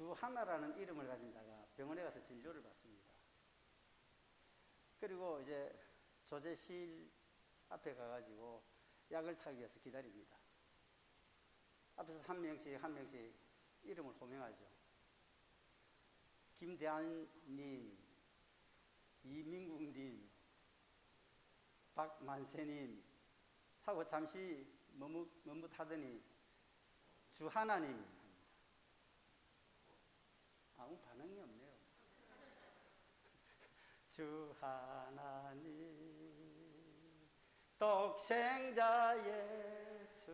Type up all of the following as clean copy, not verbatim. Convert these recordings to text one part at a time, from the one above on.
주하나라는 이름을 가진 자가 병원에 가서 진료를 받습니다. 그리고 이제 조제실 앞에 가가지고 약을 타기 위해서 기다립니다. 앞에서 한 명씩 한 명씩 이름을 호명하죠. 김대한님, 이민국님, 박만세님 하고 잠시 머뭇하더니 주하나님 합니다. 아무 반응이 없네요. 주하나님, 독생자 예수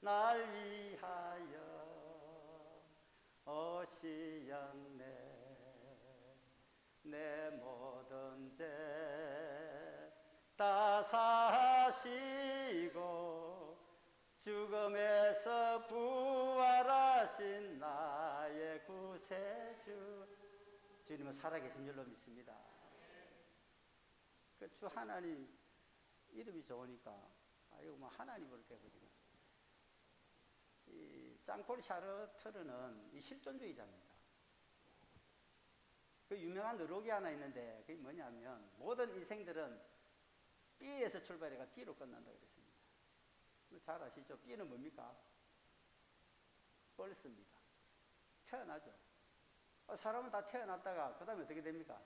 날 위하여 오시었네. 내 모든 죄 다 사시고 죽음에서 부활하신 나의 구세주. 주님은 살아계신 줄로 믿습니다. 그 주 하나님 이름이 좋으니까 이거 뭐 하나님으로 되거든요. 이 짱폴 샤르트르는 이 실존주의자입니다. 그 유명한 의록이 하나 있는데 그게 뭐냐면 모든 인생들은 B에서 출발해가 D로 끝난다고 그랬습니다. 잘 아시죠? B는 뭡니까? 벌스입니다. 태어나죠. 사람은 다 태어났다가 그 다음에 어떻게 됩니까?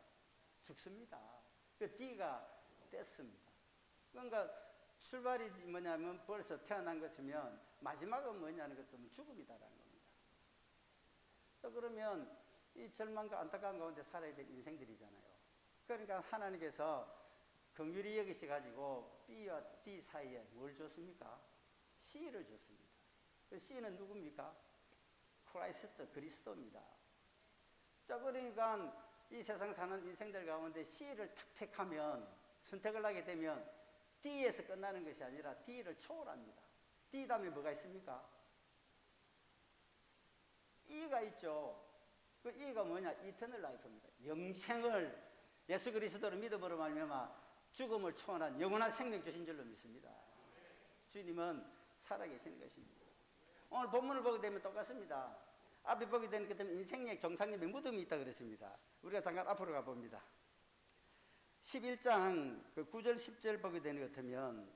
죽습니다. 그 D가 뗐습니다. 그러니까 출발이 뭐냐면 벌써 태어난 것이면 마지막은 뭐냐는 것도 죽음이다라는 겁니다. 그러면 이 절망과 안타까운 가운데 살아야 될 인생들이잖아요. 그러니까 하나님께서 긍휼히 여기셔가지고 B와 D 사이에 뭘 줬습니까? C를 줬습니다. 그 C는 누굽니까? 크라이스트, 그리스도입니다. 자, 그러니까 이 세상 사는 인생들 가운데 C를 탁 택하면, 선택을 하게 되면 D에서 끝나는 것이 아니라 D를 초월합니다. D 다음에 뭐가 있습니까? E가 있죠. 그 E가 뭐냐? 이터널 라이프입니다. 영생을 예수 그리스도를 믿음으로 말미암아 죽음을 초월한 영원한 생명 주신 줄로 믿습니다. 주님은 살아계시는 것입니다. 오늘 본문을 보게 되면 똑같습니다. 앞에 보게 되는 것 때문에 인생의 정상님의 무덤이 있다 그랬습니다. 우리가 잠깐 앞으로 가봅니다. 11장 9절 10절 보게 되는 것 같으면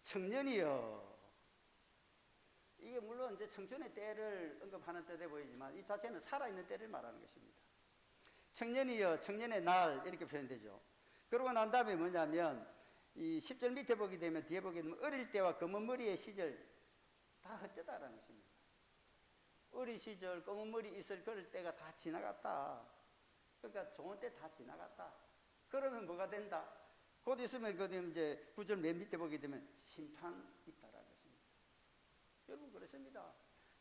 청년이여, 이게 물론 이제 청춘의 때를 언급하는 뜻에 보이지만 이 자체는 살아있는 때를 말하는 것입니다. 청년이여, 청년의 날 이렇게 표현되죠. 그러고 난 다음에 뭐냐면 이 10절 밑에 보게 되면 뒤에 보게 되면 어릴 때와 검은 머리의 시절 다 헛되다라는 것입니다. 어린 시절 검은 머리 있을 그럴 때가 다 지나갔다. 그러니까 좋은 때 다 지나갔다. 그러면 뭐가 된다? 곧 있으면 이제 9절 맨 밑에 보게 되면 심판 있다라는 것입니다. 여러분 그렇습니다.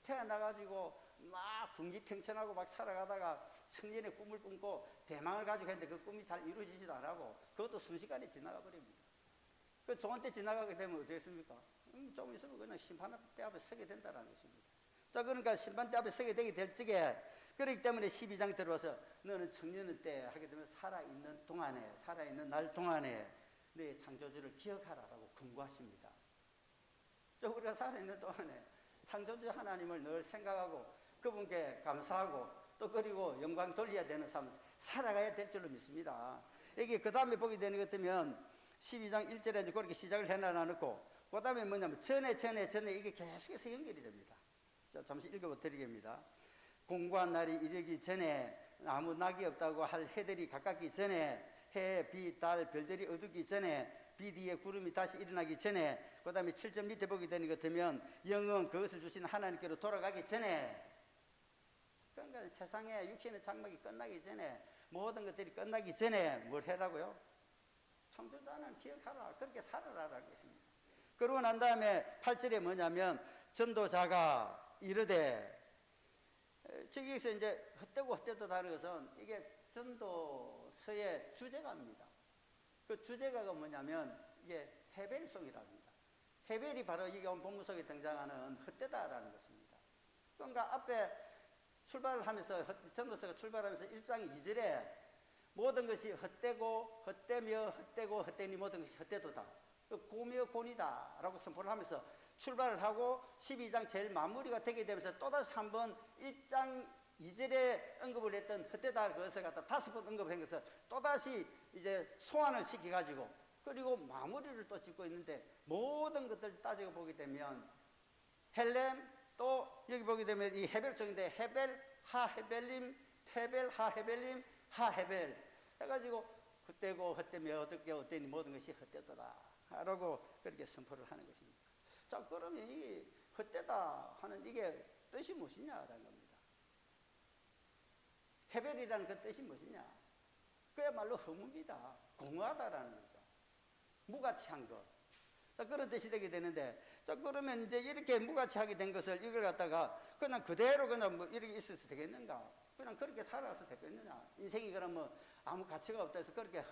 태어나가지고 막 군기탱천하고 막 살아가다가 청년의 꿈을 꿈고 대망을 가지고 했는데 그 꿈이 잘 이루어지지도 않고 그것도 순식간에 지나가 버립니다. 그 좋은 때 지나가게 되면 어떻게 했습니까? 좀 있으면 그냥 심판 때 앞에 서게 된다는 것입니다. 자, 그러니까 심판 때 앞에 서게 되게 될 적에, 그렇기 때문에 12장 들어와서 너는 청년의 때 하게 되면 살아있는 동안에, 살아있는 날 동안에 너의 창조주를 기억하라라고 권고하십니다. 자, 우리가 살아있는 동안에 창조주 하나님을 늘 생각하고 그분께 감사하고 또 그리고 영광 돌려야 되는 삶을 살아가야 될 줄로 믿습니다. 이게 그 다음에 보게 되는 것 같으면 12장 1절에 이제 그렇게 시작을 해놔놓고 그 다음에 뭐냐면 전에 이게 계속해서 연결이 됩니다. 자, 잠시 읽어드리겠습니다. 공고한 날이 이르기 전에 아무 낙이 없다고 할 해들이 가깝기 전에 해, 비, 달, 별들이 어두기 전에 비 뒤에 구름이 다시 일어나기 전에 그 다음에 7절 밑에 보게 되는 것 같으면 영은 그것을 주신 하나님께로 돌아가기 전에, 그러니까 세상에 육신의 장막이 끝나기 전에 모든 것들이 끝나기 전에 뭘 해라고요? 창조자는 기억하라. 그렇게 살아라라는 것입니다. 그러고 난 다음에 8절에 뭐냐면 전도자가 이르되, 저기서 이제 헛되고 헛되도 다른 것은 이게 전도서의 주제가입니다. 그 주제가가 뭐냐면 이게 헤벨송이라고 합니다. 헤벨이 바로 이게 본문 속에 등장하는 헛되다라는 것입니다. 그러니까 앞에 출발을 하면서 전도서가 출발하면서 1장 2절에 모든 것이 헛되고 헛되며 헛되고 헛되니 모든 것이 헛되도다. 고며 곤이다 라고 선포를 하면서 출발을 하고 12장 제일 마무리가 되게 되면서 또다시 한번 1장 2절에 언급을 했던 헛되다 그것을 갖다 5번 언급한 것을 또다시 이제 소환을 시켜가지고 그리고 마무리를 또 짓고 있는데 모든 것들을 따지고 보게 되면 헬렘 또 여기 보게 되면 이 헤벨송인데 헤벨 하헤벨림 테벨 하헤벨림 하헤벨 해가지고 헛되고 헛되며 어떻게 어때니 모든 것이 헛되도다 라고 그렇게 선포를 하는 것입니다. 자, 그러면 이 헛되다 하는 이게 뜻이 무엇이냐라는 겁니다. 헤벨이라는 그 뜻이 무엇이냐? 그야말로 허무입니다. 공허하다라는 거죠. 무가치한 것. 자, 그런 뜻이 되게 되는데, 자, 그러면 이제 이렇게 무가치하게 된 것을 이걸 갖다가 그냥 그대로 그냥 뭐 이렇게 있어서 되겠는가? 그냥 그렇게 살아서 되겠느냐? 인생이 그럼 뭐 아무 가치가 없다 해서 그렇게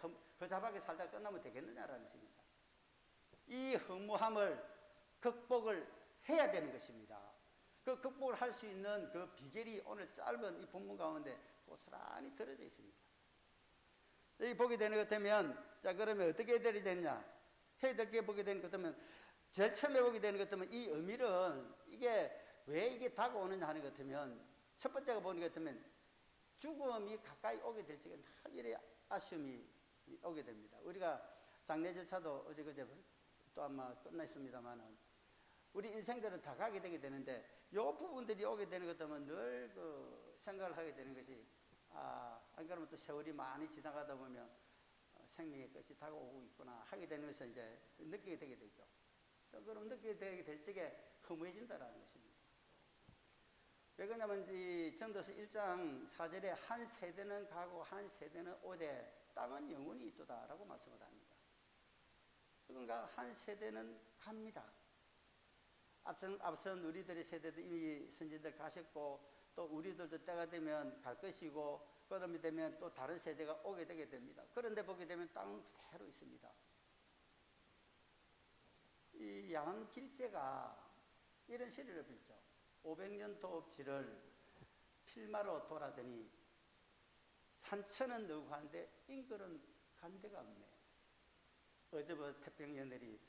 허잡하게 살다 끝나면 되겠느냐라는 것입니다. 이 허무함을 극복을 해야 되는 것입니다. 그 극복을 할 수 있는 그 비결이 오늘 짧은 이 본문 가운데 고스란히 들어져 있습니다. 여기 보게 되는 것 같으면, 자, 그러면 어떻게 해야 되느냐? 해야 될 게 보게 되는 것 같으면, 제일 처음에 보게 되는 것 같으면, 이 의미는 이게 왜 이게 다가오느냐 하는 것 같으면, 첫 번째가 보는 것 같으면, 죽음이 가까이 오게 될 적에 늘 이래 아쉬움이 오게 됩니다. 우리가 장례 절차도 어제 그제 또 아마 끝났습니다만은, 우리 인생들은 다 가게 되게 되는데, 요 부분들이 오게 되는 것 때문에 늘 그 생각을 하게 되는 것이, 안 그러면 또 세월이 많이 지나가다 보면 생명의 끝이 다가오고 있구나 하게 되는 것을 이제 느끼게 되게 되죠. 또 그럼 느끼게 되게 될 적에 허무해진다라는 것입니다. 왜 그러냐면 이 전도서 1장 4절에 한 세대는 가고 한 세대는 오되 땅은 영원히 있도다라고 말씀을 합니다. 그러니까 한 세대는 갑니다. 앞선 우리들의 세대도 이미 선진들 가셨고 또 우리들도 때가 되면 갈 것이고 그다음에 되면 또 다른 세대가 오게 되게 됩니다. 그런데 보게 되면 땅은 그대로 있습니다. 이 양길제가 이런 시를 빌죠. 500년 도읍지를 필마로 돌아더니 산천은 너고 한데 인걸은 간 데가 없네. 어저버 태평여늘이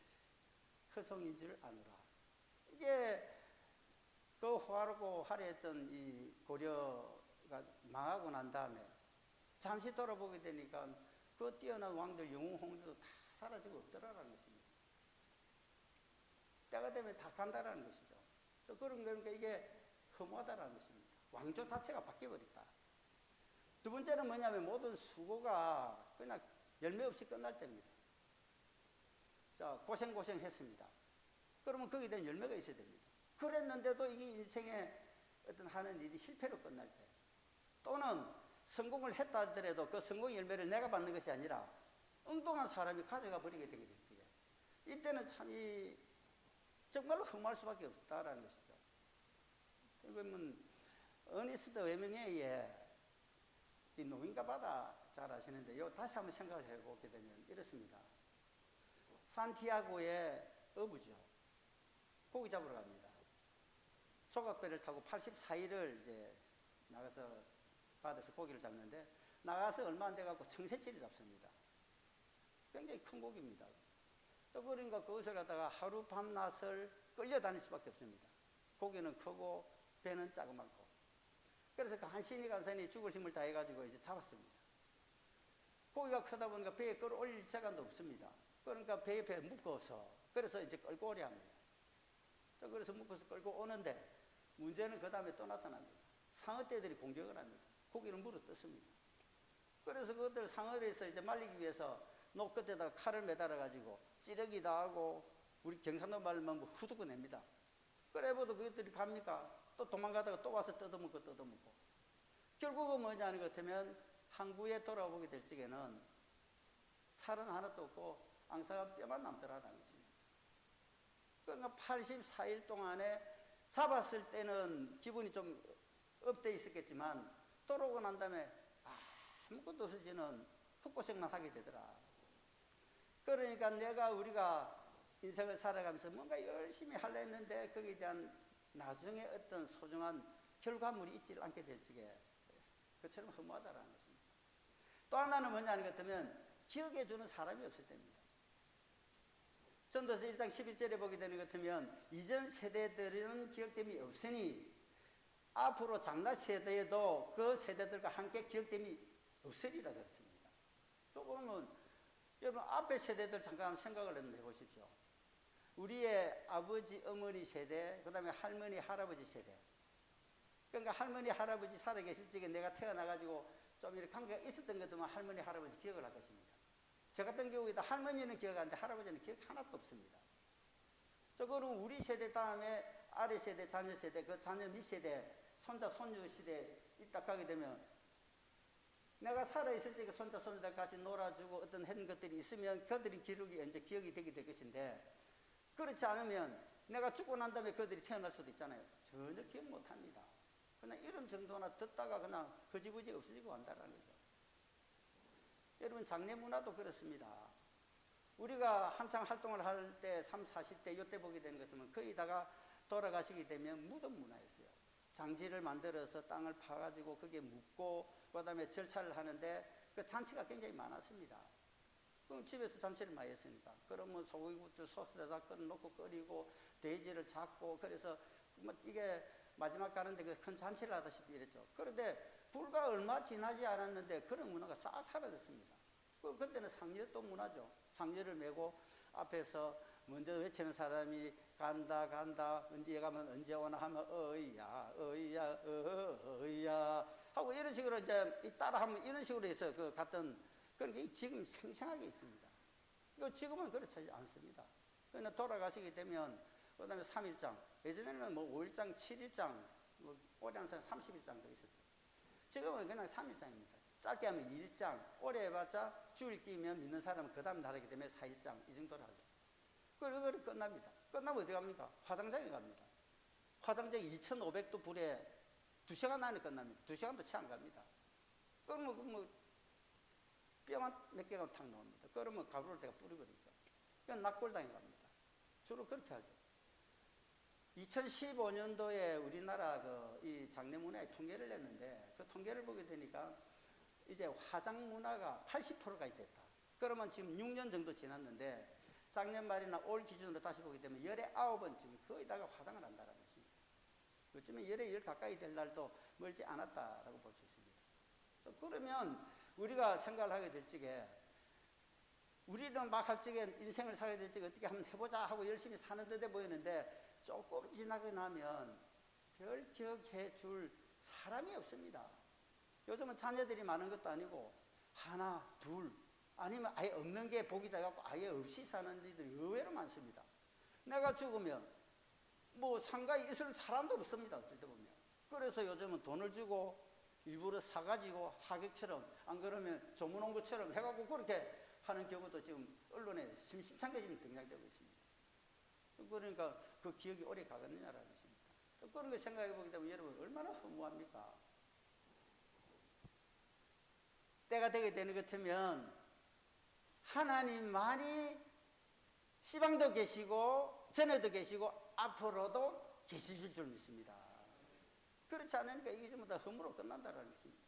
허송인 줄 아노라. 이게 그 호화롭고 화려했던 이 고려가 망하고 난 다음에 잠시 돌아보게 되니까 그 뛰어난 왕들 영웅 홍조도 다 사라지고 없더라라는 것입니다. 때가 되면 다 간다라는 것이죠. 그러니까 이게 허무하다라는 것입니다. 왕조 자체가 바뀌어버렸다. 두 번째는 뭐냐면 모든 수고가 그냥 열매 없이 끝날 때입니다. 자, 고생했습니다. 그러면 거기에 대한 열매가 있어야 됩니다. 그랬는데도 이게 인생의 어떤 하는 일이 실패로 끝날 때 또는 성공을 했다 하더라도 그 성공의 열매를 내가 받는 것이 아니라 엉뚱한 사람이 가져가 버리게 되게 되지. 이때는 참 정말로 흠할 수밖에 없다라는 것이죠. 그러면 어니스트 웨밍웨이의 이 노인과 바다 잘 아시는데 요 다시 한번 생각을 해보게 되면 이렇습니다. 산티아고의 어부죠. 고기 잡으러 갑니다. 조각배를 타고 84일을 이제 나가서 바다에서 고기를 잡는데 나가서 얼마 안 돼갖고 청새치를 잡습니다. 굉장히 큰 고기입니다. 또 그러니까 그것을 갖다가 하루 밤낮을 끌려다닐 수밖에 없습니다. 고기는 크고 배는 자그맣고. 그래서 그 한 신이 간선이 죽을 힘을 다해가지고 이제 잡았습니다. 고기가 크다 보니까 배에 끌어올릴 재간도 없습니다. 그러니까 배에 묶어서 그래서 이제 끌고 오려 합니다. 그래서 묶어서 끌고 오는데 문제는 그 다음에 또 나타납니다. 상어떼들이 공격을 합니다. 고기를 물어 뜯습니다. 그래서 그것들 상어에서 이제 말리기 위해서 녹 끝에다가 칼을 매달아 가지고 찌르기도 하고 우리 경상도 말만 뭐 후두고 냅니다. 그래봐도 그것들이 갑니까? 또 도망가다가 또 와서 뜯어먹고 결국은 뭐냐 하는 것 같으면 항구에 돌아오게 될 적에는 살은 하나도 없고 앙상한 뼈만 남더라는 것입니다. 그러니까 84일 동안에 잡았을 때는 기분이 좀 업돼 있었겠지만 돌아오고 난 다음에 아무것도 없어지는 헛고생만 하게 되더라. 그러니까 우리가 인생을 살아가면서 뭔가 열심히 하려 했는데 거기에 대한 나중에 어떤 소중한 결과물이 있지를 않게 될 적에 그처럼 허무하다라는 것입니다. 또 하나는 뭐냐 하는 것 같으면 기억해 주는 사람이 없을 때입니다. 전도서 1장 11절에 보게 되는 것 같으면 이전 세대들은 기억됨이 없으니 앞으로 장나 세대에도 그 세대들과 함께 기억됨이 없으리라 그랬습니다. 그러면 여러분 앞에 세대들 잠깐 생각을 해보십시오. 우리의 아버지, 어머니 세대, 그 다음에 할머니, 할아버지 세대. 그러니까 할머니, 할아버지 살아계실 적에 내가 태어나가지고 좀 이렇게 관계가 있었던 것들만 할머니, 할아버지 기억을 할 것입니다. 저 같은 경우에도 할머니는 기억하는데 할아버지는 기억 하나도 없습니다. 그럼 우리 세대 다음에 아래 세대, 자녀 세대, 그 자녀 밑세대, 손자, 손주 시대에 딱 가게 되면 내가 살아있을 적에 손자, 손주들 같이 놀아주고 어떤 했던 것들이 있으면 그들이 기록이 이제 기억이 되게 될 것인데 그렇지 않으면 내가 죽고 난 다음에 그들이 태어날 수도 있잖아요. 전혀 기억 못 합니다. 그냥 이름 정도나 듣다가 그냥 흐지부지 없어지고 한다는 거죠. 여러분 장례 문화도 그렇습니다. 우리가 한창 활동을 할 때 30, 40대 이때 보게 되는 것 같으면 거의 다가 돌아가시게 되면 무덤 문화였어요. 장지를 만들어서 땅을 파가지고 거기에 묻고 그 다음에 절차를 하는데 그 잔치가 굉장히 많았습니다. 그럼 집에서 잔치를 많이 했으니까 그러면 소고기부터 소스에다 끓여놓고 끓이고 돼지를 잡고 그래서 뭐 이게 마지막 가는데 그 큰 잔치를 하다시피 이랬죠. 그런데 불과 얼마 지나지 않았는데 그런 문화가 싹 사라졌습니다. 그때는 상여도 문화죠. 상여를 메고 앞에서 먼저 외치는 사람이 간다 간다 언제 가면 언제 오나 하면 어이야 어이야 어이야 하고 이런 식으로 이제 따라하면 이런 식으로 해서 그 같은 그런 게 지금 생생하게 있습니다. 지금은 그렇지 않습니다. 그러나 돌아가시게 되면 그 다음에 3일장 예전에는 뭐 5일장 7일장 뭐 오래 한 사람 30일장도 있었죠. 지금은 그냥 3일장입니다. 짧게 하면 2일장 오래 해봤자 주일 끼면 믿는 사람은 그 다음 날이기 때문에 4일장 이 정도로 하죠. 그리고 끝납니다. 끝나면 어디 갑니까? 화장장에 갑니다. 화장장에 2,500도 불에 2시간 안에 끝납니다. 2시간도 채 안 갑니다. 그러면 뼈만 몇 개가 탁 나옵니다. 그러면 가루를 내가 뿌려버리죠. 그건 낙골당에 갑니다. 주로 그렇게 하죠. 2015년도에 우리나라 이 장례 문화의 통계를 냈는데 그 통계를 보게 되니까 이제 화장 문화가 80%가 됐다. 그러면 지금 6년 정도 지났는데 작년 말이나 올 기준으로 다시 보게 되면 열에 9번 지금 거의 다가 화장을 한다는 것입니다. 요즘에 열에 10 가까이 될 날도 멀지 않았다라고 볼 수 있습니다. 그러면 우리가 생각을 하게 될 적에 우리는 막 할 적에 인생을 살게 될 적에 어떻게 한번 해보자 하고 열심히 사는 듯해 보이는데 조금 지나고 나면 별 기억해 줄 사람이 없습니다. 요즘은 자녀들이 많은 것도 아니고 하나, 둘 아니면 아예 없는 게 복이 돼갖고 아예 없이 사는 이들이 의외로 많습니다. 내가 죽으면 뭐 상가에 있을 사람도 없습니다. 어떨 때 보면. 그래서 요즘은 돈을 주고 일부러 사가지고 하객처럼 안 그러면 조문 온 것처럼 해갖고 그렇게 하는 경우도 지금 언론에 심심찮게 지금 등장되고 있습니다. 그러니까 그 기억이 오래 가겠느냐라는 것입니다. 그런 거 생각해 보게 되면 여러분 얼마나 허무합니까? 때가 되게 되는 것 같으면 하나님만이 시방도 계시고 전에도 계시고 앞으로도 계실 줄 믿습니다. 그렇지 않으니까 이게 전부 다 허무로 끝난다는 것입니다.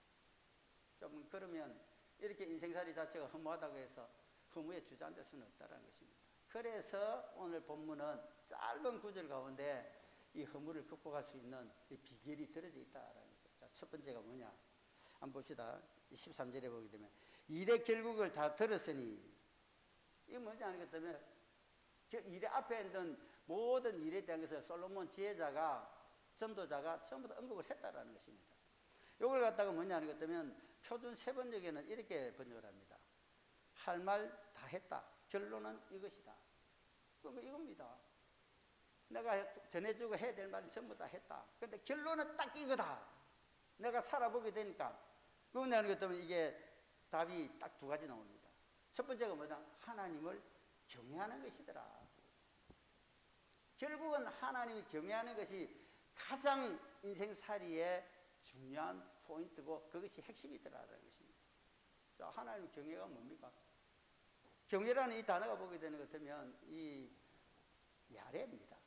좀 그러면 이렇게 인생살이 자체가 허무하다고 해서 허무에 주저앉을 수는 없다는 것입니다. 그래서 오늘 본문은 짧은 구절 가운데 이 허무를 극복할 수 있는 이 비결이 들어져 있다는 것이죠. 자, 첫 번째가 뭐냐? 한번 봅시다. 13절에 보게 되면 일의 결국을 다 들었으니 이게 뭔지 아는 것 때문에 일의 앞에 있는 모든 일에 대한 것을 솔로몬 지혜자가 전도자가 전부 다 언급을 했다라는 것입니다. 이걸 갖다가 뭐냐 하는 것 때문에 표준 세번역에는 이렇게 번역을 합니다. 할 말 다 했다. 결론은 이것이다. 그러니까 이겁니다. 내가 전해주고 해야 될 말은 전부 다 했다. 그런데 결론은 딱 이거다. 내가 살아보게 되니까 그런데 하는 것 때문에 이게 답이 딱 두 가지 나옵니다. 첫 번째가 뭐냐? 하나님을 경외하는 것이더라. 결국은 하나님을 경외하는 것이 가장 인생살이의 중요한 포인트고 그것이 핵심이더라라는 것입니다. 자, 하나님 경외가 뭡니까? 경외라는 이 단어가 보게 되는 것 같으면 이 야레입니다.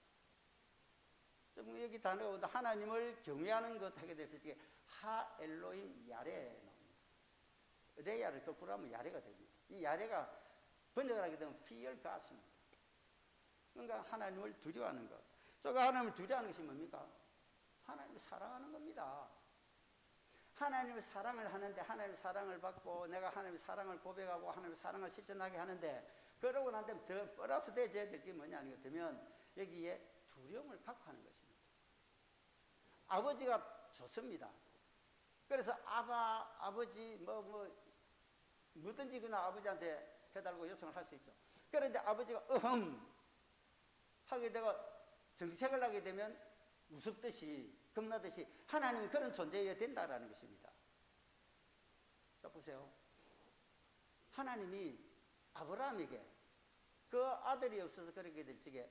여기 단어가 하나님을 경외하는 것 하게 됐을 때 하 엘로임 야레 나옵니다. 레야를 거꾸로 하면 야레가 됩니다. 이 야레가 번역을 하게 되면 fear God입니다. 그러니까 하나님을 두려워하는 것. 제가 하나님을 두려워하는 것이 뭡니까? 하나님을 사랑하는 겁니다. 하나님을 사랑을 하는데 하나님의 사랑을 받고 내가 하나님의 사랑을 고백하고 하나님의 사랑을 실천하게 하는데 그러고 난 다음에 더 플러스 돼야 될 게 뭐냐 하면 여기에 두려움을 갖고 하는 것입니다. 아버지가 좋습니다. 그래서 아버지 뭐든지 그냥 아버지한테 해달라고 요청을 할 수 있죠. 그런데 아버지가 하게 되고 정책을 하게 되면 무섭듯이 겁나듯이 하나님이 그런 존재여야 된다라는 것입니다. 자 보세요. 하나님이 아브라함에게 그 아들이 없어서 그렇게 될 적에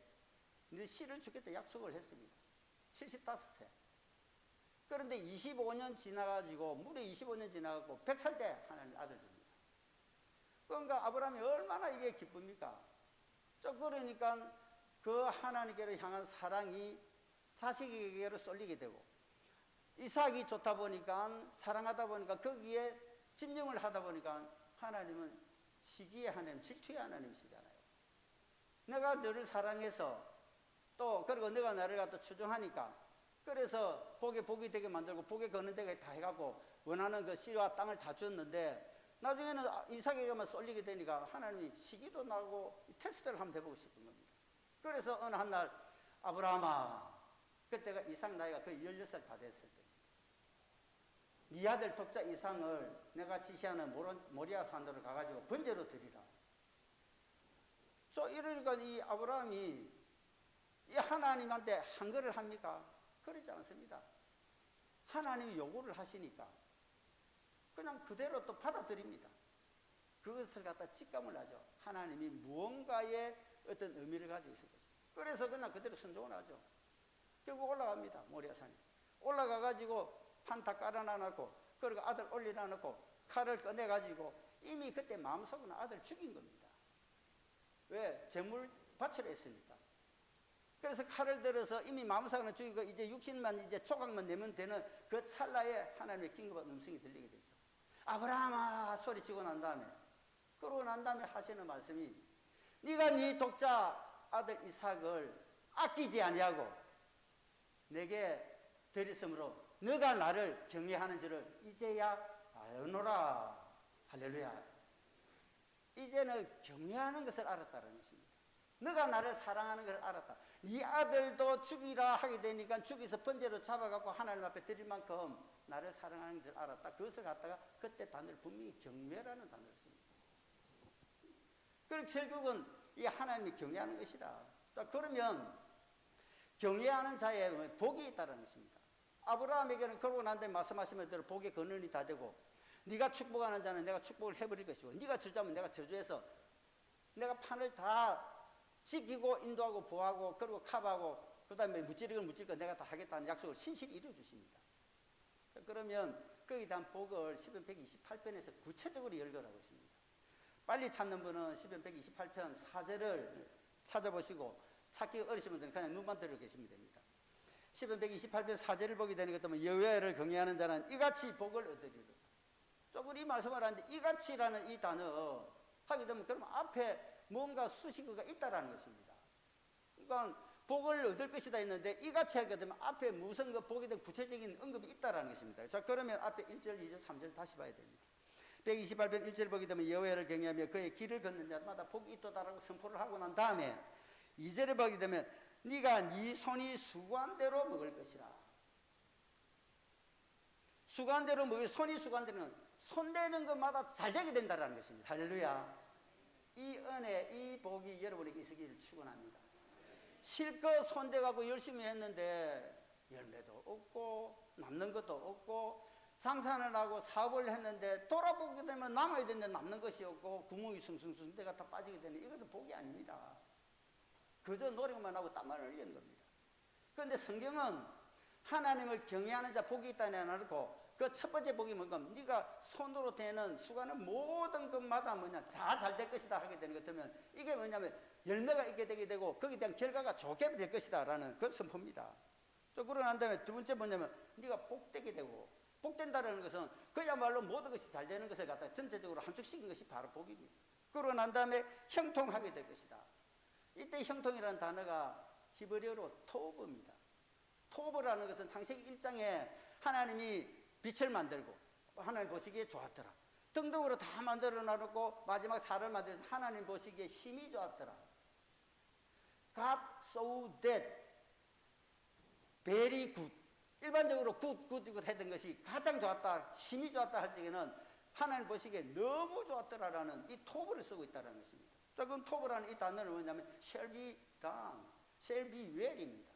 네 씨를 주겠다 약속을 했습니다. 75세. 그런데 25년 지나가지고 무려 25년 지나가고 100살 때 하나님 아들 줍니다. 그러니까 아브라함이 얼마나 이게 기쁩니까? 그러니까 그 하나님께로 향한 사랑이 자식에게로 쏠리게 되고 이삭이 좋다 보니까 사랑하다 보니까 거기에 집념을 하다 보니까 하나님은 시기의 하나님, 질투의 하나님이시잖아요. 내가 너를 사랑해서 또 그리고 너가 나를 갖다 추종하니까 그래서 복이 되게 만들고 복에 거는 데가 다 해갖고 원하는 그 씨와 땅을 다 줬는데 나중에는 이삭에게만 쏠리게 되니까 하나님이 시기도 나고 테스트를 한번 해보고 싶은 겁니다. 그래서 어느 한날 아브라함아, 그때가 이삭 나이가 거의 16살 다 됐을 때 네 아들 독자 이삭을 내가 지시하는 모리아 산도를 가가지고 번제로 드리라. 이러니까 이 아브라함이 이 하나님한테 한거를 합니까? 그러지 않습니다. 하나님이 요구를 하시니까 그냥 그대로 또 받아들입니다. 그것을 갖다 직감을 하죠. 하나님이 무언가의 어떤 의미를 가지고 있을 것입니다. 그래서 그냥 그대로 순종을 하죠. 결국 올라갑니다. 모리아산에. 올라가가지고 판 다 깔아놔놓고 그리고 아들 올려놔놓고 칼을 꺼내가지고 이미 그때 마음속으로 아들 죽인 겁니다. 왜? 제물 바치려 했으니까. 그래서 칼을 들어서 이미 마음속으로 죽이고 이제 육신만 이제 조각만 내면 되는 그 찰나에 하나님의 긴급한 음성이 들리게 되죠. 아브라함아 소리치고 난 다음에 그러고 난 다음에 하시는 말씀이 네가 네 독자 아들 이삭을 아끼지 아니하고 내게 드렸으므로 너가 나를 경외하는 줄을 이제야 알노라. 할렐루야. 이제는 경외하는 것을 알았다는 것입니다. 너가 나를 사랑하는 것을 알았다. 네 아들도 죽이라 하게 되니까 죽이서 번제로 잡아갖고 하나님 앞에 드릴 만큼 나를 사랑하는 것을 알았다. 그것을 갖다가 그때 단어를 분명히 경외라는 단어를 씁니다. 그리고 결국은 이 하나님이 경외하는 것이다. 자, 그러면 경외하는 자에 복이 있다는 것입니다. 아브라함에게는 그러고 난 다음에 말씀하시는 대로 복의 근원이 다 되고 네가 축복하는 자는 내가 축복을 해버릴 것이고 네가 저주하면 내가 저주해서 내가 판을 다 지키고 인도하고 보호하고 그리고 커버하고 그 다음에 무찌르건 내가 다 하겠다는 약속을 신실히 이루어주십니다. 그러면 거기에 대한 복을 시편 128편에서 구체적으로 열거하고 있습니다. 빨리 찾는 분은 시편 128편 4절을 찾아보시고 찾기 어려우신 분들은 그냥 눈만 들어 계시면 됩니다. 시편 128편 4절을 보게 되는 것 때문에 여호와를 경외하는 자는 이같이 복을 얻으리로다. 조금 이 말씀을 하는데 이같이라는 이 단어 하게 되면 그러면 앞에 뭔가 수식어가 있다라는 것입니다. 그러니까 복을 얻을 것이다 했는데 이같이 하게 되면 앞에 무슨 그 복에 대한 구체적인 언급이 있다라는 것입니다. 자, 그러면 앞에 1절, 2절, 3절 다시 봐야 됩니다. 128편 1절 보게 되면 여호와를 경외하며 그의 길을 걷는 자마다 복이 있도다라고 선포를 하고 난 다음에 2절에 보게 되면 네가 네 손이 수고한대로 먹을 것이라. 수고한대로 먹을 손이 수고한대로는 손대는 것마다 잘 되게 된다는 것입니다. 할렐루야. 이 은혜, 이 복이 여러분에게 있으기를 축원합니다. 실컷 손대가고 열심히 했는데 열매도 없고 남는 것도 없고 장사를 하고 사업을 했는데 돌아보게 되면 남아야 되는데 남는 것이 없고 구멍이 숭숭숭 때가 다 빠지게 되는 이것은 복이 아닙니다. 그저 노력만 하고 땀만 흘리는 겁니다. 그런데 성경은 하나님을 경외하는 자 복이 있다니 안 하고 그 첫 번째 복이 뭔가 네가 손으로 되는 수고하는 모든 것마다 뭐냐 다 잘 될 것이다 하게 되는 것 같으면 이게 뭐냐면 열매가 있게 되게 되고 거기에 대한 결과가 좋게 될 것이다 라는 그 선포입니다. 또 그러고 난 다음에 두 번째 뭐냐면 네가 복되게 되고 복된다는 것은 그야말로 모든 것이 잘 되는 것을 갖다 전체적으로 함축시킨 것이 바로 복입니다. 그러고 난 다음에 형통하게 될 것이다. 이때 형통이라는 단어가 히브리어로 토브입니다. 토브라는 것은 창세기 1장에 하나님이 빛을 만들고 하나님 보시기에 좋았더라. 등등으로 다 만들어 놔놓고 마지막 살을 만들어서 하나님 보시기에 심히 좋았더라. God saw that very good. 일반적으로 good 했던 것이 가장 좋았다, 심히 좋았다 할 적에는 하나님 보시기에 너무 좋았더라라는 이 토브를 쓰고 있다는 것입니다. 그럼 토브라는 이 단어는 뭐냐면 shall be done, shall be well입니다.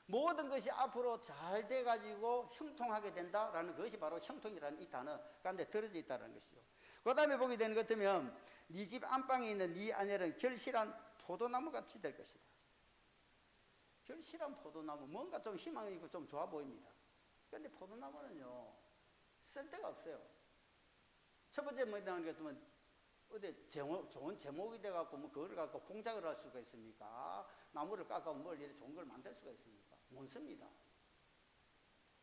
모든 것이 앞으로 잘 돼가지고 형통하게 된다라는 것이 바로 형통이라는 이 단어 가운데 들어져 있다는 것이죠. 그 다음에 보게 되는 것 같으면 네 집 안방에 있는 네 아내는 결실한 포도나무 같이 될 것이다. 결실한 포도나무, 뭔가 좀 희망이 있고 좀 좋아 보입니다. 그런데 포도나무는요, 쓸데가 없어요. 첫 번째 뭐냐는 것 같으면 어디 좋은 제목이 돼갖고 뭐 그걸 갖고 공작을 할 수가 있습니까? 나무를 깎아 뭘 이렇게 좋은 걸 만들 수가 있습니까? 못 씁니다.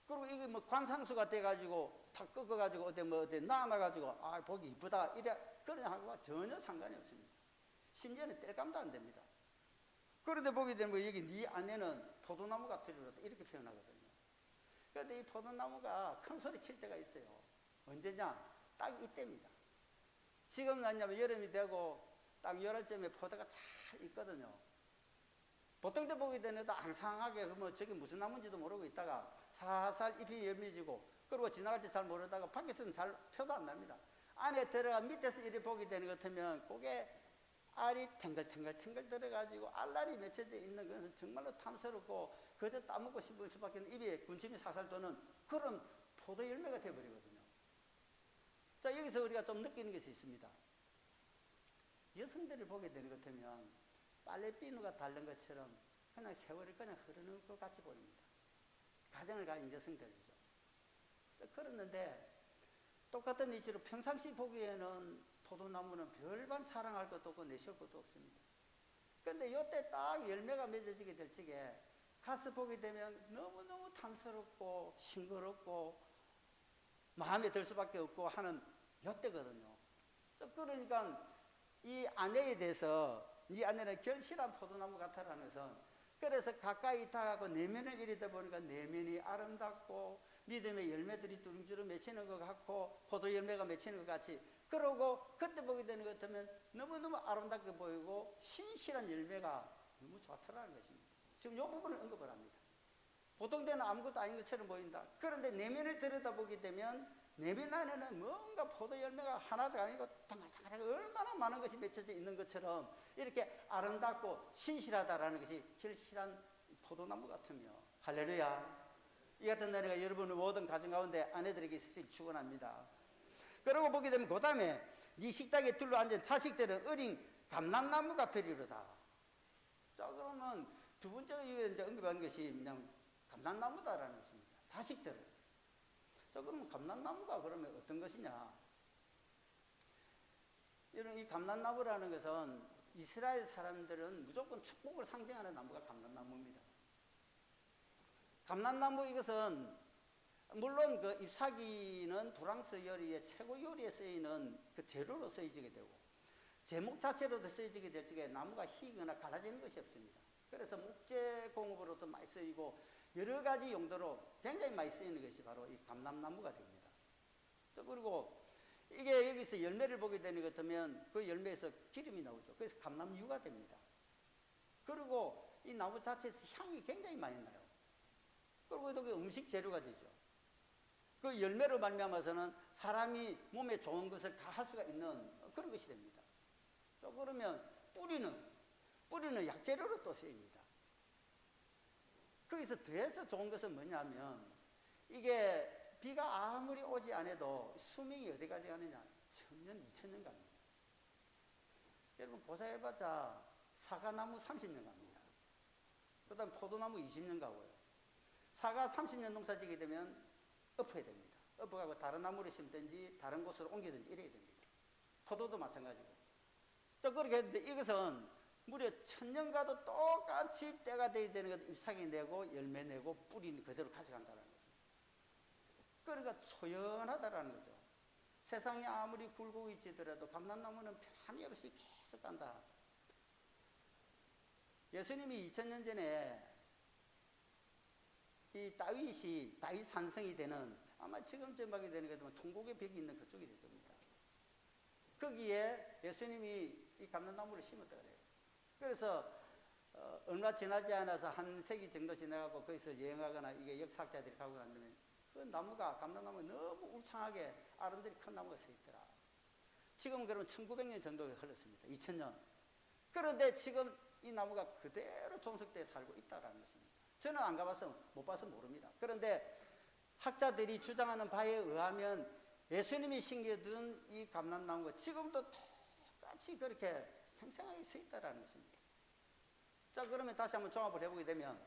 그리고 이게 뭐 관상수가 돼가지고 다 꺾어가지고 어디 놔놔가지고 아 보기 이쁘다 이래 그런 하고와 전혀 상관이 없습니다. 심지어는 뗄감도 안 됩니다. 그런데 보게 되면 여기 네 아내는 포도나무 같으리로다 이렇게 표현하거든요. 그런데 이 포도나무가 큰 소리 칠 때가 있어요. 언제냐? 딱 이때입니다. 지금 뭐냐면 여름이 되고 딱 열흘쯤에 포도가 잘 있거든요. 보통 때 보게 되는 또 앙상하게 뭐 저게 무슨 나무인지도 모르고 있다가 살살 잎이 열매지고 그리고 지나갈 때 잘 모르다가 밖에서는 잘 표도 안 납니다. 안에 들어가 밑에서 이렇게 보게 되는 것 같으면 그게 알이 탱글탱글 들어가지고 알알이 맺혀져 있는 것은 정말로 탐스럽고 그저 따먹고 싶을 수밖에 없는 입에 군침이 살살 도는 그런 포도 열매가 되어버리거든요. 자, 여기서 우리가 좀 느끼는 것이 있습니다. 여성들을 보게 되는 것 같으면 빨래비누가 닳는 것처럼 그냥 세월이 그냥 흐르는 것 같이 보입니다. 가정을 가진 여성들이죠. 그랬는데 똑같은 이치로 평상시 보기에는 포도나무는 별반 자랑할 것도 없고 내세울 것도 없습니다. 그런데 이때 딱 열매가 맺어지게 될 적에 가서 보게 되면 너무너무 탐스럽고 싱그럽고 마음에 들 수밖에 없고 하는 이때거든요. 그러니까 이 아내에 대해서 이 아내는 결실한 포도나무 같다라는 것은 그래서 가까이 다가고 내면을 이리다 보니까 내면이 아름답고 믿음의 열매들이 뚜렁뚜렁 맺히는 것 같고 포도 열매가 맺히는 것 같이 그러고 그때 보게 되는 것 같으면 너무너무 아름답게 보이고 신실한 열매가 너무 좋더라는 것입니다. 지금 이 부분을 언급을 합니다. 보통 때는 아무것도 아닌 것처럼 보인다. 그런데 내면을 들여다보게 되면 내면 안에는 뭔가 포도 열매가 하나도 아니고 당글당글하게 얼마나 많은 것이 맺혀져 있는 것처럼 이렇게 아름답고 신실하다라는 것이 결실한 포도나무 같으며 할렐루야. 이 같은 날에가 여러분의 모든 가정 가운데 아내들에게 있으시길 축원합니다. 그러고 보게 되면 그 다음에 네 식탁에 둘러앉은 자식들은 어린 감람나무 같으리로다. 자, 그러면 두 번째 이제 언급하는 것이 그냥 감람나무다라는 것입니다. 자식들은. 자, 그러면 감람나무가 그러면 어떤 것이냐? 이런 이 감람나무라는 것은 이스라엘 사람들은 무조건 축복을 상징하는 나무가 감람나무입니다. 감람나무 이것은 물론 그 잎사귀는 프랑스 요리의 최고 요리에 쓰이는 그 재료로 쓰여지게 되고 제목 자체로도 쓰여지게 될 적에 나무가 희거나 갈라지는 것이 없습니다. 그래서 목재 공업으로도 많이 쓰이고 여러 가지 용도로 굉장히 많이 쓰이는 것이 바로 이 감람나무가 됩니다. 그리고 이게 여기서 열매를 보게 되는 것 같으면 그 열매에서 기름이 나오죠. 그래서 감람유가 됩니다. 그리고 이 나무 자체에서 향이 굉장히 많이 나요. 그리고 또 음식 재료가 되죠. 그 열매로 말미암아서는 사람이 몸에 좋은 것을 다 할 수가 있는 그런 것이 됩니다. 또 그러면 뿌리는 약재료로 또 쓰입니다. 거기서 더해서 좋은 것은 뭐냐면 이게 비가 아무리 오지 않아도 수명이 어디까지 가느냐? 1000년, 2000년 갑니다. 여러분 고사해봤자 사과나무 30년 갑니다. 그 다음 포도나무 20년 가고요. 사과 30년 농사 지게 되면 엎어야 됩니다. 엎어가고 다른 나무를 심든지 다른 곳으로 옮기든지 이래야 됩니다. 포도도 마찬가지고. 또 그렇게 했는데 이것은 무려 1000년 가도 똑같이 때가 돼야 되는 것 잎사귀 내고 열매 내고 뿌리 그대로 가져간다는 거죠. 그러니까 초연하다라는 거죠. 세상이 아무리 굴고 있지더라도 감람나무는 변함이 없이 계속 간다. 예수님이 2000년 전에 이 다윗 산성이 되는 아마 지금 전박이 되는 것 같으면 통곡의 벽이 있는 그쪽이 될 겁니다. 거기에 예수님이 이 감람나무를 심었다 그래요. 그래서 얼마 지나지 않아서 한 세기 정도 지나가고 거기서 여행하거나 이게 역사학자들이 가고 난 다음에 그 나무가 감람나무가 너무 울창하게 아름드리 큰 나무가 서 있더라. 지금 그러면 1900년 정도 흘렀습니다. 2000년. 그런데 지금 이 나무가 그대로 종속되어 살고 있다는 것입니다. 저는 안 가봐서 못 봐서 모릅니다. 그런데 학자들이 주장하는 바에 의하면 예수님이 심겨둔 이 감람나무가 지금도 똑같이 그렇게 생생하게 서 있다는 것입니다. 자, 그러면 다시 한번 종합을 해보게 되면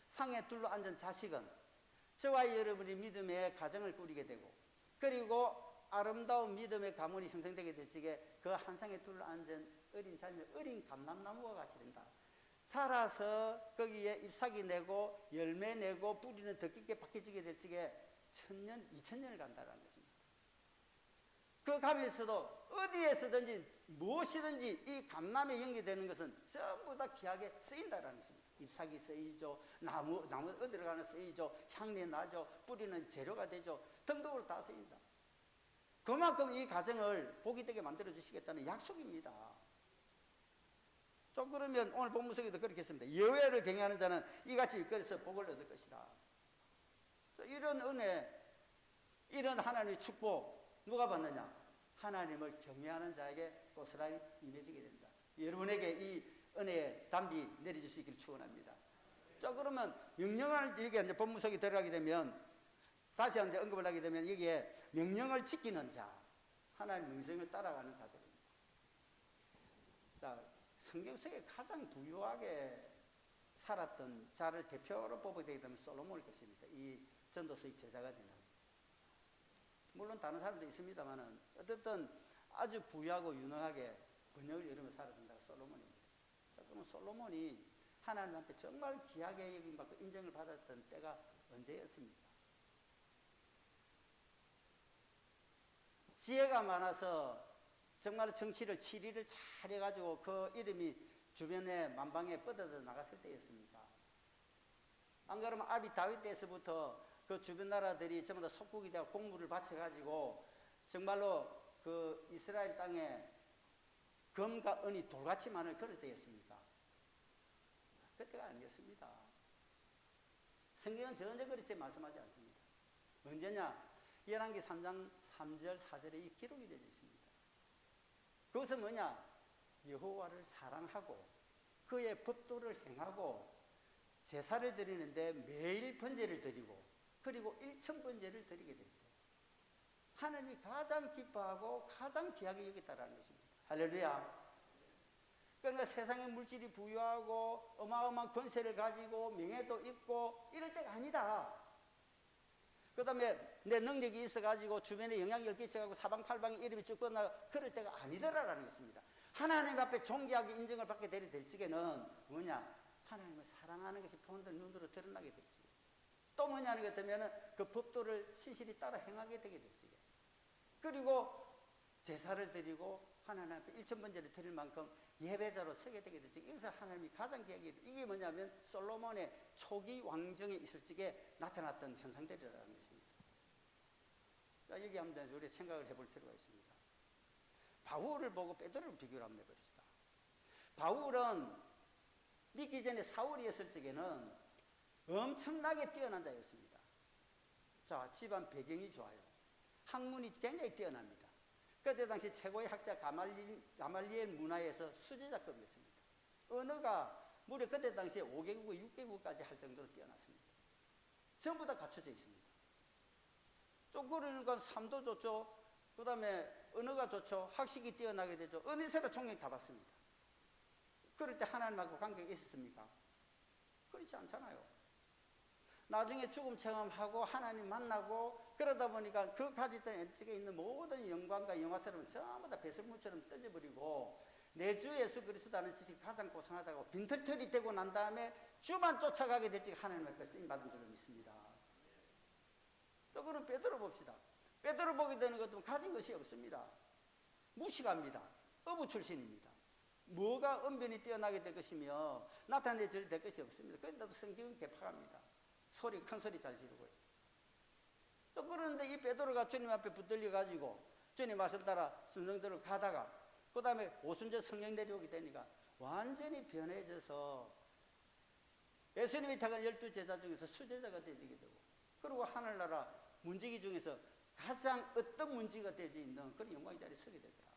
상에 둘러 앉은 자식은 저와 여러분이 믿음의 가정을 꾸리게 되고 그리고 아름다운 믿음의 가문이 형성되게 될 적에 그 한 상에 둘러 앉은 어린 자녀, 어린 감람나무와 같이 된다. 자라서 거기에 잎사귀 내고 열매 내고 뿌리는 더 깊게 박혀지게 될 적에 1000년, 2000년을 간다는 것입니다. 그 가면서도 어디에서든지 무엇이든지 이 감람에 연계되는 것은 전부 다 귀하게 쓰인다는 것입니다. 잎사귀 쓰이죠, 나무 어디로 가나 쓰이죠, 향내 나죠, 뿌리는 재료가 되죠, 등등으로 다 쓰인다. 그만큼 이 가정을 복이 되게 만들어 주시겠다는 약속입니다. 좀 그러면 오늘 본문 속에도 그렇게 했습니다. 여호와를 경외하는 자는 이같이 일거리에서 복을 얻을 것이다. 이런 은혜, 이런 하나님의 축복 누가 받느냐? 하나님을 경외하는 자에게 고스란히 임해지게 된다. 여러분에게 이 은혜의 담비 내려줄 수 있기를 축원합니다. 자, 그러면 명령을 여기 이제 본문 속에 들어가게 되면 다시 이제 언급을 하게 되면 여기에 명령을 지키는 자, 하나님의 명령을 따라가는 자들입니다. 자, 성경 속에 가장 부유하게 살았던 자를 대표로 뽑게 되게 되면 솔로몬일 것입니다. 이 전도서의 저자가 되는. 물론 다른 사람도 있습니다만은 어쨌든 아주 부유하고 유능하게 번영을 이루며 살았던 솔로몬입니다. 자, 그러면 솔로몬이 하나님한테 정말 귀하게 여김받고 인정을 받았던 때가 언제였습니까? 지혜가 많아서 정말 정치를 치리를 잘 해가지고 그 이름이 주변에 만방에 뻗어져 나갔을 때였습니까? 안 그러면 아비 다윗 때에서부터 그 주변 나라들이 전부 다 속국이 되고 공물을 바쳐가지고 정말로 그 이스라엘 땅에 금과 은이 돌같이 많을 그럴 때였습니까? 그때가 아니었습니다. 성경은 전혀 그렇게 말씀하지 않습니다. 언제냐? 열왕기 3장 3절 4절에 이 기록이 되어 있습니다. 그것은 뭐냐? 여호와를 사랑하고 그의 법도를 행하고 제사를 드리는데 매일 번제를 드리고 그리고 일천번제를 드리게 될 때 하나님이 가장 기뻐하고 가장 귀하게 여겼다라는 것입니다. 할렐루야. 그러니까 세상의 물질이 부유하고 어마어마한 권세를 가지고 명예도 있고 이럴 때가 아니다. 그 다음에 내 능력이 있어가지고 주변에 영향력을 끼쳐가지고 사방팔방에 이름이 쭉 뻗나 그럴 때가 아니더라라는 것입니다. 하나님 앞에 존귀하게 인정을 받게 될 적에는 뭐냐? 하나님을 사랑하는 것이 본들 눈으로 드러나게 될 적에 또 뭐냐는 것 같으면 그 법도를 신실히 따라 행하게 되게 될 적에 그리고 제사를 드리고 하나님 앞에 일천번제를 드릴 만큼 예배자로 서게 되게 될 적에 이것을 하나님이 가장 기하게 이게 뭐냐면 솔로몬의 초기 왕정에 있을 적에 나타났던 현상들이라는 것입니다. 자, 여기 한번 우리 생각을 해볼 필요가 있습니다. 바울을 보고 베드로를 비교를 한번 해봅시다. 바울은 믿기 전에 사울이었을 적에는 엄청나게 뛰어난 자였습니다. 자, 집안 배경이 좋아요. 학문이 굉장히 뛰어납니다. 그때 당시 최고의 학자 가말리엘 문화에서 수제자급이었습니다. 언어가 무려 그때 당시에 5개국, 6개국까지 할 정도로 뛰어났습니다. 전부 다 갖춰져 있습니다. 좀 그러니까 삶도 좋죠. 그 다음에 언어가 좋죠. 학식이 뛰어나게 되죠. 어느 세대 총력 다 받습니다. 그럴 때 하나님하고 관계가 있었습니까? 그렇지 않잖아요. 나중에 죽음 체험하고 하나님 만나고 그러다 보니까 그 가졌던 엔적에 있는 모든 영광과 영화스러움을 전부 다 배설물처럼 던져버리고 내 주 예수 그리스도라는 지식이 가장 고상하다고 빈털털이 되고 난 다음에 주만 쫓아가게 될지 하나님 앞에 쓰임받은 줄을 믿습니다. 또 그럼 베드로 봅시다. 베드로 보게 되는 것도 가진 것이 없습니다. 무식합니다. 어부 출신입니다. 뭐가 언변이 뛰어나게 될 것이며 나타내질 될 것이 없습니다. 그런데도 성경은 개파합니다. 큰 소리 잘 지르고요. 또 그런데 이 베드로가 주님 앞에 붙들려 가지고 주님 말씀 따라 순정대로 가다가 그 다음에 오순절 성령 내려오게 되니까 완전히 변해져서 예수님이 택한 12제자 중에서 수제자가 되지게 되고, 그리고 하늘나라 문지기 중에서 가장 어떤 문지기가 되지 있는 그런 영광의 자리에 서게 되더라.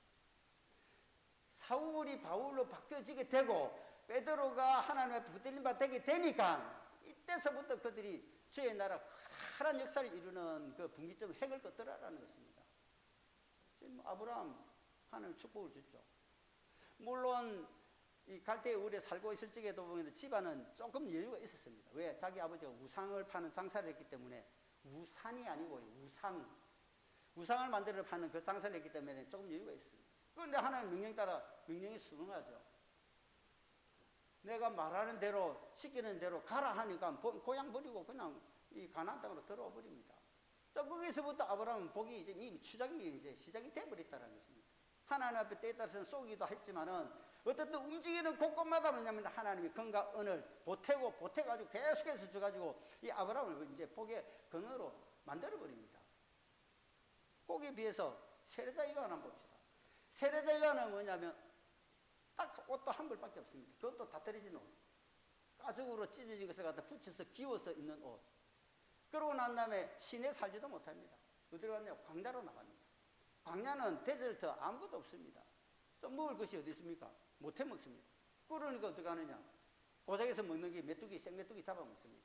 사울이 바울로 바뀌어지게 되고 베드로가 하나님 앞에 붙들림 바 되게 되니까 이때서부터 그들이 주의 나라 커다란 역사를 이루는 그 분기점 핵을 걷더라라는 것입니다. 지금 아브라함 하나님 축복을 줬죠. 물론 이 갈대의 우리에 살고 있을 적에도 보면 집안은 조금 여유가 있었습니다. 왜? 자기 아버지가 우상을 파는 장사를 했기 때문에, 우산이 아니고 우상을 만들어 파는 그 장사를 했기 때문에 조금 여유가 있습니다. 그런데 하나님 명령 따라 명령이 순응하죠. 내가 말하는 대로 시키는 대로 가라 하니까 고향 버리고 그냥 이 가나안 땅으로 들어와 버립니다. 자, 거기서부터 아브라함은 복이 이제 이미 추작이 이제 시작이 돼 버렸다는 것입니다. 하나님 앞에 때에 따라서는 쏘기도 했지만은 어떻든 움직이는 곳곳마다 뭐냐면 하나님이 건과 은을 보태가지고 계속해서 줘가지고 이 아브라함을 이제 복의 근원으로 만들어 버립니다. 거기에 비해서 세례자 요한 한번 봅시다. 세례자 요한은 뭐냐면 딱 옷도 한 벌밖에 없습니다. 그것도 다 떨어진 옷, 가죽으로 찢어진 것을 갖다 붙여서 기워서 입는 옷. 그러고 난 다음에 시내에 살지도 못합니다. 어디로 갔냐? 광야로 나갑니다. 광야는 데절트 아무것도 없습니다. 또 먹을 것이 어디 있습니까? 못해 먹습니다. 그러니까 어떻게 하느냐? 고장에서 먹는 게 메뚜기, 생메뚜기 잡아 먹습니다.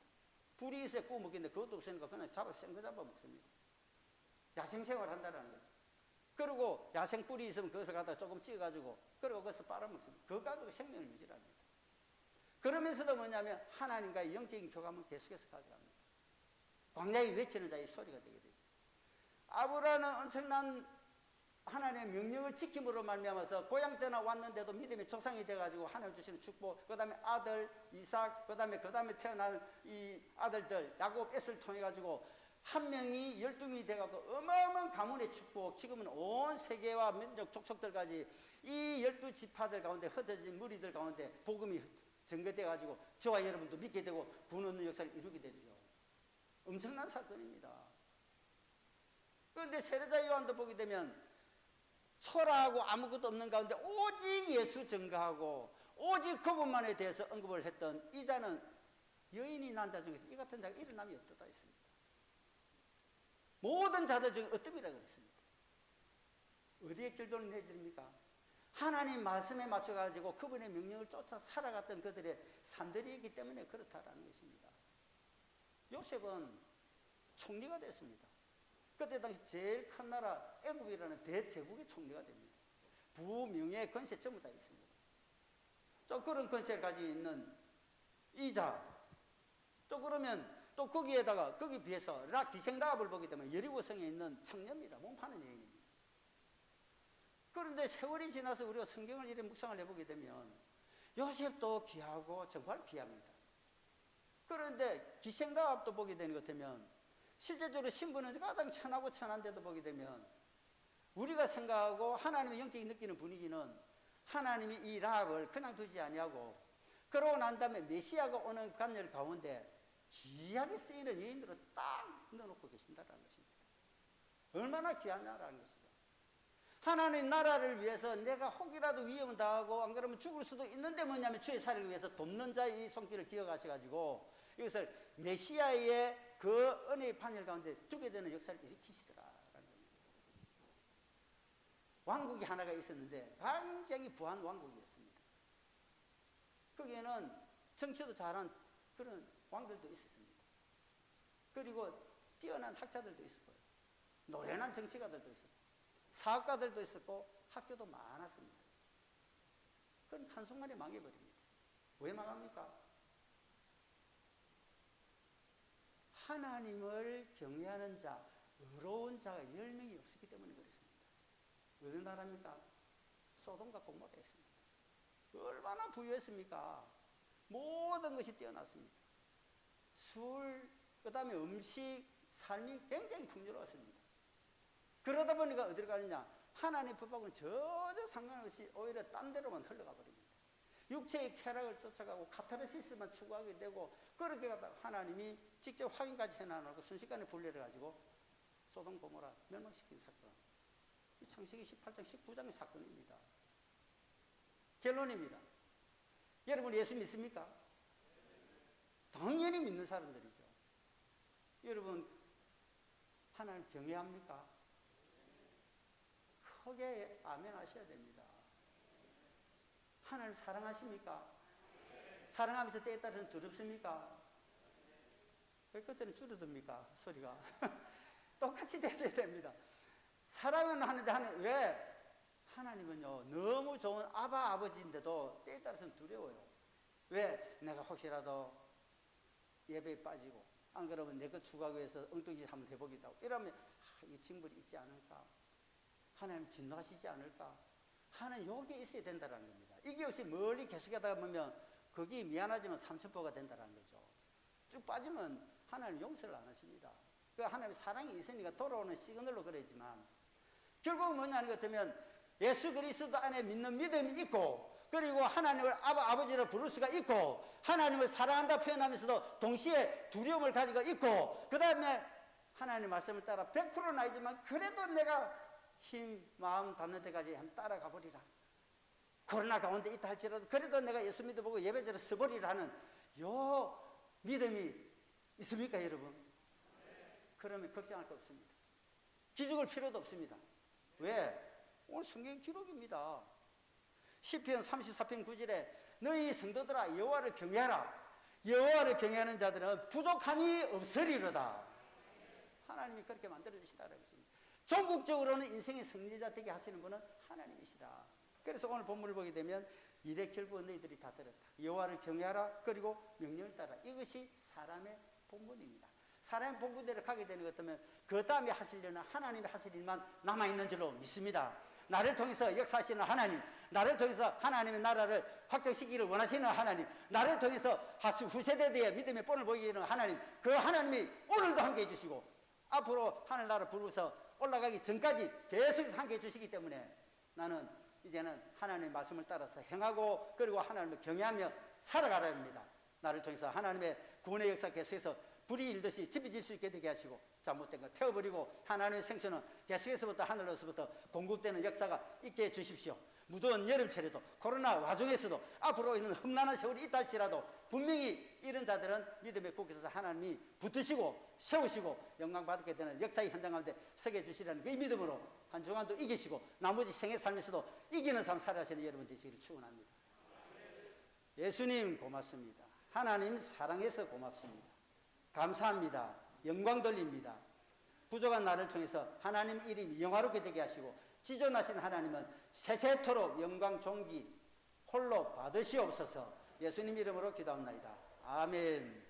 불이 있어야 구워 먹겠는데 그것도 없으니까 그냥 생거 잡아 먹습니다. 야생생활 한다는 거죠. 그리고 야생 뿔이 있으면 거기서 갖다 조금 찍어가지고 그리고 거기서 빨아먹습니다. 그거 가지고 생명을 유지합니다. 그러면서도 뭐냐면 하나님과의 영적인 교감을 계속해서 가져갑니다. 광야에 외치는 자의 소리가 되게 되죠. 아브라함은 엄청난 하나님의 명령을 지킴으로 말미암아서 고향 때나 왔는데도 믿음의 조상이 돼가지고 하나님 주시는 축복, 그 다음에 아들 이삭, 그 다음에 태어난 이 아들들 야곱 에스를 통해 가지고 한 명이 12명이 돼가지고 어마어마한 가문의 축복, 지금은 온 세계와 민족 족속들까지 이 12지파들 가운데 흩어진 무리들 가운데 복음이 전개돼가지고 저와 여러분도 믿게 되고 구원 얻는 역사를 이루게 되죠. 엄청난 사건입니다. 그런데 세례자 요한도 보게 되면 초라하고 아무것도 없는 가운데 오직 예수 증거하고 오직 그분만에 대해서 언급을 했던 이 자는 여인이 난 자 중에서 이 같은 자가 일어남이 없다 했습니다. 모든 자들 중에 어뜸이라고 그랬습니다. 어디에 결론을 내집니까? 하나님 말씀에 맞춰가지고 그분의 명령을 쫓아 살아갔던 그들의 삶들이기 때문에 그렇다라는 것입니다. 요셉은 총리가 됐습니다. 그때 당시 제일 큰 나라 애굽이라는 대제국의 총리가 됩니다. 부명예 권세 전부 다 있습니다. 또 그런 권세를 가지고 있는 이자, 또 그러면 또 거기에다가 거기 비해서 기생 라합을 보게 되면 여리고성에 있는 청년입니다. 몸 파는 여인입니다. 그런데 세월이 지나서 우리가 성경을 이렇게 묵상을 해보게 되면 요셉도 귀하고 정말 귀합니다. 그런데 기생 라합도 보게 되는 것 같으면 실제적으로 신분은 가장 천하고 천한데도 보게 되면 우리가 생각하고 하나님의 영적인 느끼는 분위기는 하나님이 이 라합을 그냥 두지 아니하고 그러고 난 다음에 메시아가 오는 관열 가운데 귀하게 쓰이는 여인들을 딱 넣어놓고 계신다는 것입니다. 얼마나 귀하냐라는 것이죠. 하나님 나라를 위해서 내가 혹이라도 위험을 당하고 안 그러면 죽을 수도 있는데 뭐냐면 주의 사례를 위해서 돕는 자의 이 손길을 기억하셔가지고 이것을 메시아의 그 은혜의 판열 가운데 두게 되는 역사를 일으키시더라라는 겁니다. 왕국이 하나가 있었는데 굉장히 부한 왕국이었습니다. 거기에는 정치도 잘한 그런 왕들도 있었습니다. 그리고 뛰어난 학자들도 있었고요. 노련한 정치가들도 있었고 사업가들도 있었고 학교도 많았습니다. 그건 한순간에 망해버립니다. 왜 망합니까? 하나님을 경외하는 자, 의로운 자가 10명이 없었기 때문에 그렇습니다. 어느 나라입니까? 소돔과 고모라였습니다. 얼마나 부유했습니까? 모든 것이 뛰어났습니다. 술, 그 다음에 음식, 삶이 굉장히 풍요로웠습니다. 그러다 보니까 어디로 가느냐? 하나님의 법하고는 전혀 상관없이 오히려 딴 데로만 흘러가 버립니다. 육체의 쾌락을 쫓아가고 카타르시스만 추구하게 되고 그렇게 가다가 하나님이 직접 확인까지 해놔놓고 순식간에 분리를 가지고 소돔 고모라 멸망시킨 사건. 창세기 18장 19장의 사건입니다. 결론입니다. 여러분 예수 믿습니까? 당연히 믿는 사람들이죠. 여러분 하나님 경외합니까? 크게 아멘 하셔야 됩니다. 하나님 사랑하십니까? 사랑하면서 때에 따라서는 두렵습니까? 왜 그때는 줄어듭니까? 소리가. 똑같이 되셔야 됩니다. 사랑은 하는데 왜? 하나님은요 너무 좋은 아버지인데도 때에 따라서는 두려워요. 왜? 내가 혹시라도 예배에 빠지고 안 그러면 내 것 추구하기 위해서 엉뚱짓 한번 해보기도 하고 이러면 이 징벌이 있지 않을까? 하나님 진노하시지 않을까? 하나님 여기에 있어야 된다는 겁니다. 이게 없이 멀리 계속하다 보면 거기 미안하지만 삼천포가 된다는 거죠. 쭉 빠지면 하나님 용서를 안 하십니다. 그 하나님 사랑이 있으니까 돌아오는 시그널로 그러지만 결국은 뭐냐는 것 같으면 예수 그리스도 안에 믿는 믿음이 있고 그리고 하나님을 아버지로 부를 수가 있고 하나님을 사랑한다 표현하면서도 동시에 두려움을 가지고 있고 그 다음에 하나님 말씀을 따라 100%는 아니지만 그래도 내가 힘, 마음 닿는 데까지 한번 따라가 버리라. 코로나 가운데 있다 할지라도 그래도 내가 예수 믿어보고 예배자로 서버리라 하는 요 믿음이 있습니까 여러분? 그러면 걱정할 거 없습니다. 기죽을 필요도 없습니다. 왜? 오늘 성경 기록입니다. 시편 34편 9절에 너희 성도들아 여호와를 경외하라. 여호와를 경외하는 자들은 부족함이 없으리로다. 하나님이 그렇게 만들어 주시다라고 했습니다. 전국적으로는 인생의 승리자 되게 하시는 분은 하나님이시다. 그래서 오늘 본문을 보게 되면 이래 결국은 너희들이 다 들었다. 여호와를 경외하라. 그리고 명령을 따라. 이것이 사람의 본분입니다. 사람의 본분대로 가게 되는 것 같으면 그 다음에 하실 일은 하나님이 하실 일만 남아있는 줄로 믿습니다. 나를 통해서 역사하시는 하나님, 나를 통해서 하나님의 나라를 확장시키기를 원하시는 하나님, 나를 통해서 후세대에 믿음의 본을 보이는 하나님, 그 하나님이 오늘도 함께해 주시고 앞으로 하늘나라 부르서 올라가기 전까지 계속해서 함께해 주시기 때문에 나는 이제는 하나님의 말씀을 따라서 행하고 그리고 하나님을 경외하며 살아가라 합니다. 나를 통해서 하나님의 구원의 역사 계속해서 불이 일듯이 집어질 수 있게 되게 하시고 잘못된 거 태워버리고 하나님의 생수는 계속해서부터 하늘로서부터 공급되는 역사가 있게 해주십시오. 무더운 여름철에도 코로나 와중에서도 앞으로 있는 험난한 세월이 있다 할지라도 분명히 이런 자들은 믿음의 국에서 하나님이 붙드시고 세우시고 영광 받게 되는 역사의 현장 가운데 서게 해주시라는 그 믿음으로 한 주간도 이기시고 나머지 생애 삶에서도 이기는 삶 살아가시는 여러분 되시기를 축원합니다. 예수님 고맙습니다. 하나님 사랑해서 고맙습니다. 감사합니다. 영광 돌립니다. 부족한 나를 통해서 하나님 이름이 영화롭게 되게 하시고 지존하신 하나님은 세세토록 영광 존귀 홀로 받으시옵소서. 예수님 이름으로 기도합니다. 아멘.